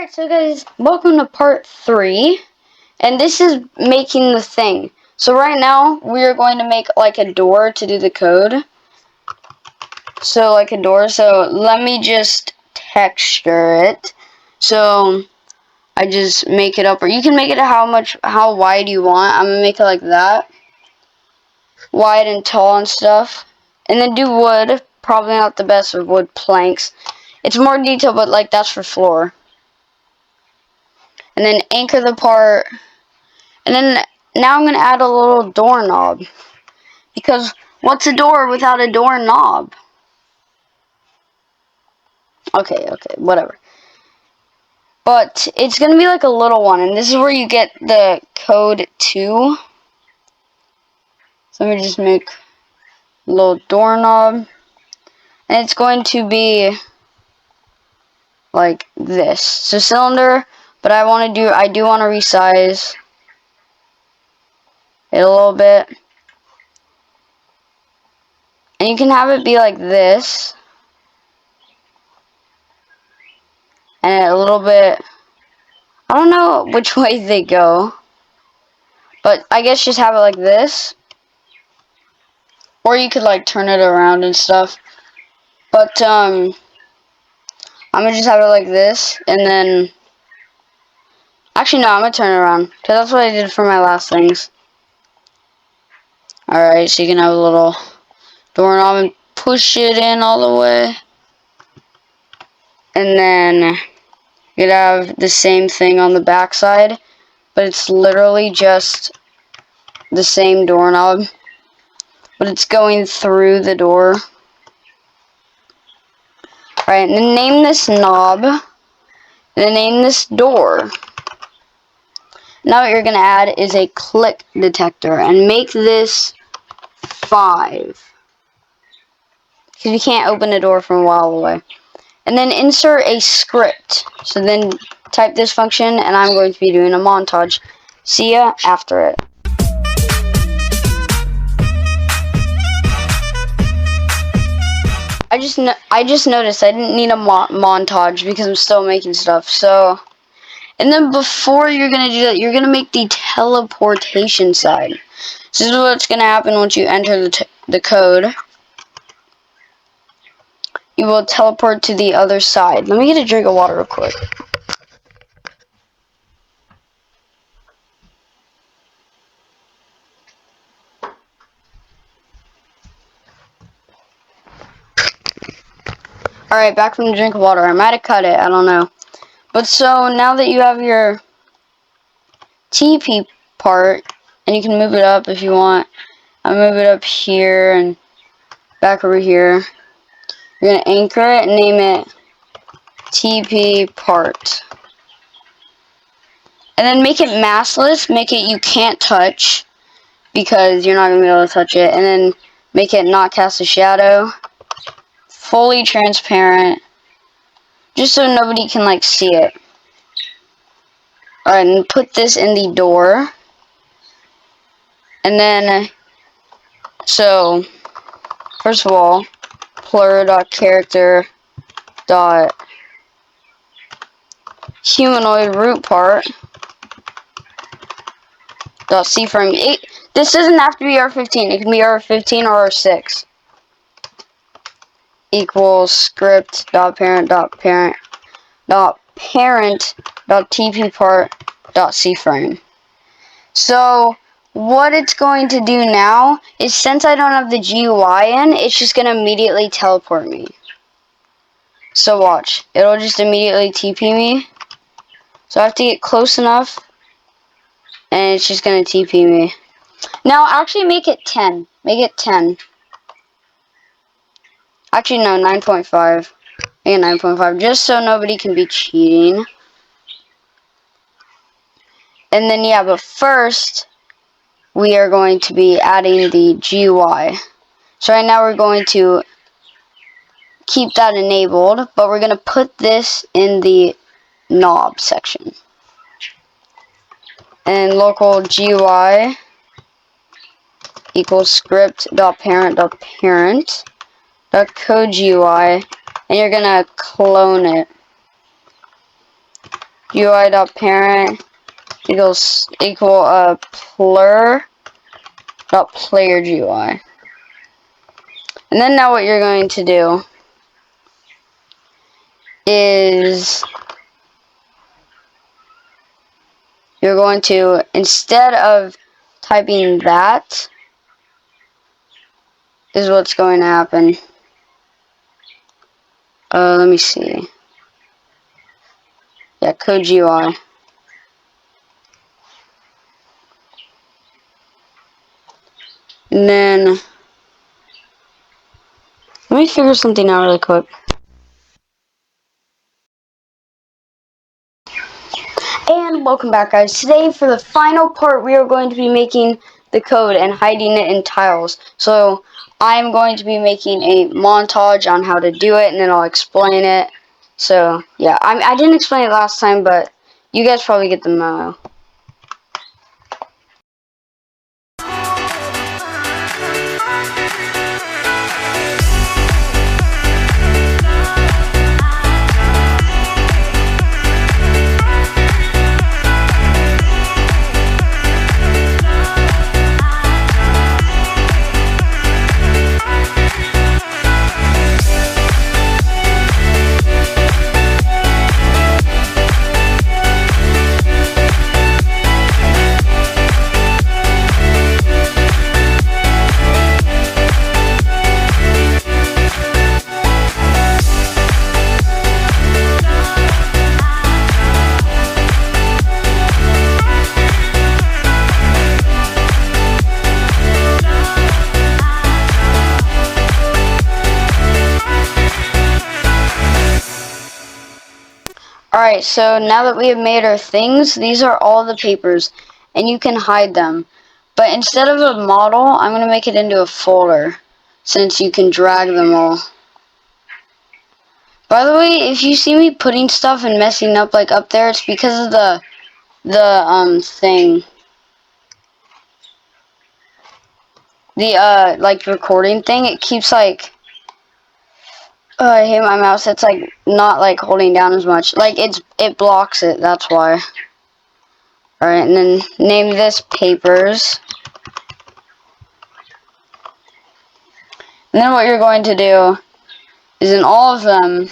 Alright, so guys, welcome to part 3, and this is making the thing. So right now, we are going to make like a door to do the code. So like a door, so let me just texture it. So I just make it up, or you can make it how wide you want. I'm gonna make it like that. Wide and tall and stuff. And then do wood, probably not the best with wood planks. It's more detailed, but like that's for floor. And then anchor the part. And then now I'm going to add a little doorknob. Because what's a door without a doorknob? Okay, whatever. But it's going to be like a little one. And this is where you get the code to. So let me just make a little doorknob. And it's going to be like this. So cylinder. But I do want to resize it a little bit. And you can have it be like this. And a little bit, I don't know which way they go. But I guess just have it like this. Or you could like turn it around and stuff. But I'm gonna just have it like this. And then, actually no, I'm gonna turn it around. Because that's what I did for my last things. Alright, so you can have a little doorknob and push it in all the way. And then you could have the same thing on the back side. But it's literally just the same doorknob. But it's going through the door. Alright, and then name this knob. And then name this door. Now what you're going to add is a click detector. And make this 5. Because you can't open a door from a while away. And then insert a script. So then type this function, and I'm going to be doing a montage. See ya after it. I just noticed I didn't need a montage because I'm still making stuff. So, and then before you're gonna do that, you're gonna make the teleportation side. So this is what's gonna happen once you enter the code. You will teleport to the other side. Let me get a drink of water real quick. Alright, back from the drink of water. I might have cut it, I don't know. But so, now that you have your TP part, and you can move it up if you want. I'll move it up here and back over here. You're going to anchor it and name it TP part. And then make it maskless, make it you can't touch, because you're not going to be able to touch it. And then make it not cast a shadow. Fully transparent, just so nobody can like see it. Alright, and put this in the door. And then, so, first of all, plur.character.humanoid root part .cframe. This doesn't have to be R15, it can be R15 or R6. Equals script.parent.TP-part.cframe. So what it's going to do now is, since I don't have the GUI in, it's just going to immediately teleport me. So watch, it'll just immediately TP me. So I have to get close enough, and it's just going to TP me. Now actually make it 10. Make it 10. Actually, no, 9.5. Make it 9.5, just so nobody can be cheating. And then, yeah, but first, we are going to be adding the GUI. So right now, we're going to keep that enabled, but we're going to put this in the knob section. And local GUI equals script.parent.code GUI, and you're gonna clone it. UI.parent equal plur.player GUI. And then now what you're going to do is you're going to, instead of typing that, is what's going to happen. Let me see. Yeah, code GUI. And then, let me figure something out really quick. And welcome back, guys. Today, for the final part, we are going to be making the code and hiding it in tiles. So, I'm going to be making a montage on how to do it, and then I'll explain it. So, yeah, I didn't explain it last time, but you guys probably get the memo. Alright, so now that we have made our things, these are all the papers, and you can hide them. But instead of a model, I'm going to make it into a folder, since you can drag them all. By the way, if you see me putting stuff and messing up, like up there, it's because of the thing. The, like, recording thing, it keeps, like, oh, I hate my mouse, it's, like, not, like, holding down as much. Like, it blocks it, that's why. Alright, and then name this papers. And then what you're going to do is in all of them,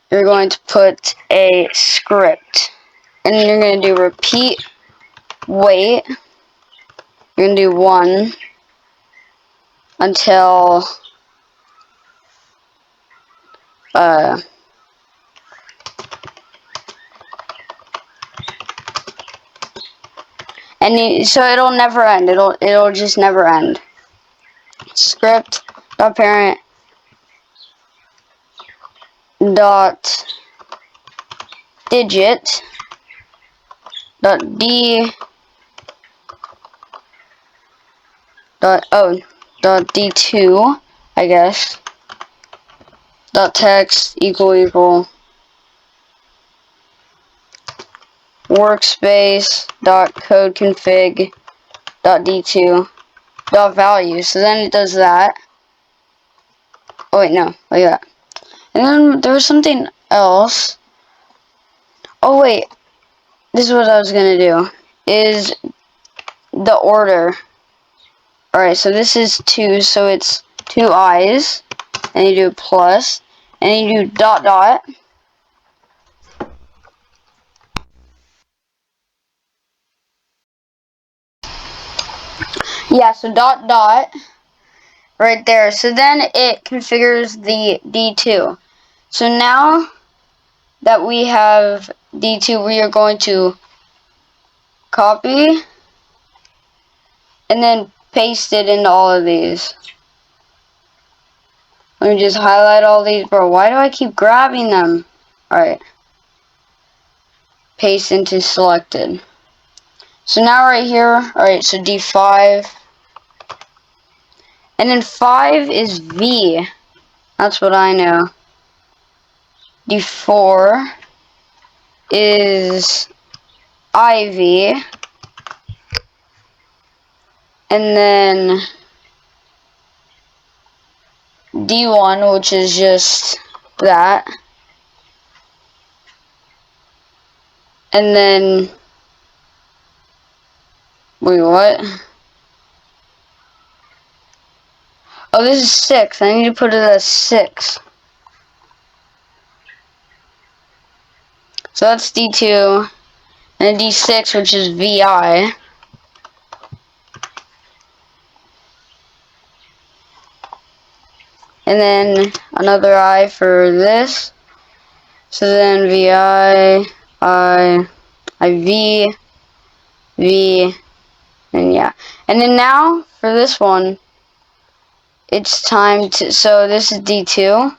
you're going to put a script. And you're going to do repeat wait. You're going to do 1 until so it'll never end. It'll just never end. Script dot parent dot digit dot d dot d2, I guess, dot text equal workspace dot code config dot d2 dot value. So then it does that. Oh wait, no, like that. And then there was something else. Oh wait, this is what I was gonna do. Is the order. Alright, so this is 2, so it's 2 i's, and you do plus, and you do dot dot. Yeah, so dot dot right there. So then it configures the D2. So now that we have D2, we are going to copy and then paste it into all of these. Let me just highlight all these. Bro, why do I keep grabbing them? Alright. Paste into selected. So now right here, alright, so D5. And then 5 is V. That's what I know. D4 is IV. And then D1, which is just that. And then, wait, what? Oh, this is 6. I need to put it as 6. So that's D2. And D6, which is VI. And then another I for this. So then VI, IV, V, and yeah. And then now, for this one, it's time to, so this is D2.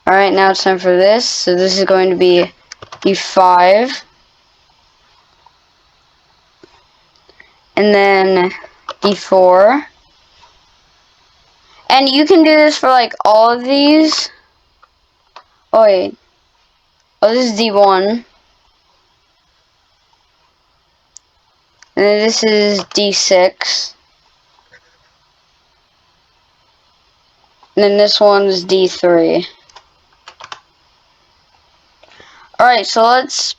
Alright, now it's time for this. So this is going to be D5. And then D4. And you can do this for like all of these. Oh wait. Oh, this is D1. And then this is D6. And then this one's D3. Alright, so let's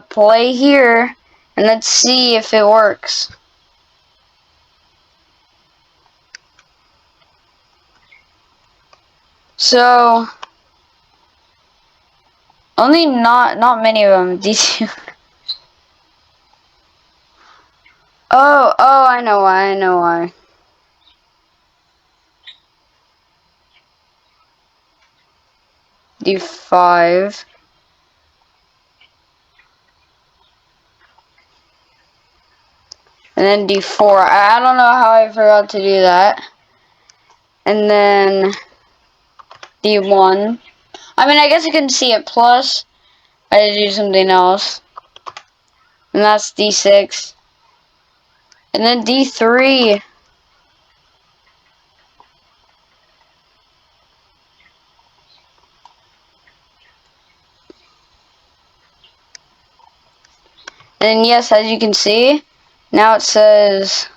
play here and let's see if it works. So only not many of them. D2. Oh, I know why. D5. And then D4. I don't know how I forgot to do that. And then D1. I mean, I guess I can see it plus. I had to do something else. And that's D6. And then D3. And yes, as you can see, now it says